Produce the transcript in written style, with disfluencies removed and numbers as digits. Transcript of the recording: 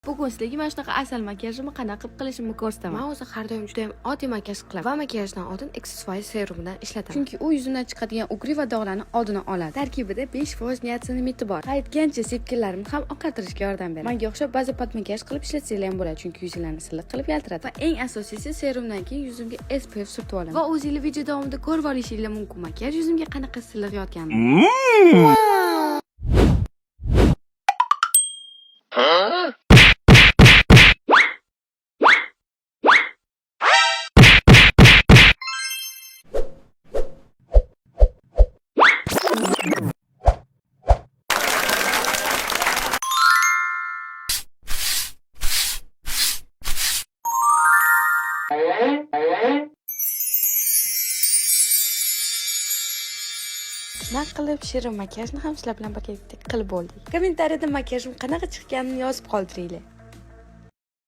Bugun sizlarga mana shunaqa asal makiyajimni qanaqa qilib qilishimni ko'rsataman. Men o'zi har doim juda ham oddiy makiyaj qilaman va makiyajdan oldin X-Face serumidan ishlataman. Chunki u yuzimdan chiqadigan ugri va dog'larni oldini oladi. Tarkibida 5% niasinamidi bor. Qaytgancha sepkillarimni ham oqartirishga yordam beradi. Menga o'xshab baza pat makiyaj qilib ishlatsanglar ham bo'ladi, chunki yuzinglarni silliq qilib yaltiratadi. Va eng asosiysi serumdan keyin yuzimga SPF surtib olaman. Va o'zingizlar video davomida ko'rib olishinglar mumkin makiyaj yuzimga qanaqa silliq yotganini. Shuna qilib shirin makiyajni ham sizlar bilan birgalikda qilib bo'ldik. Kommentariyada makiyajim qanaqa chiqqanini yozib qoldiringlar.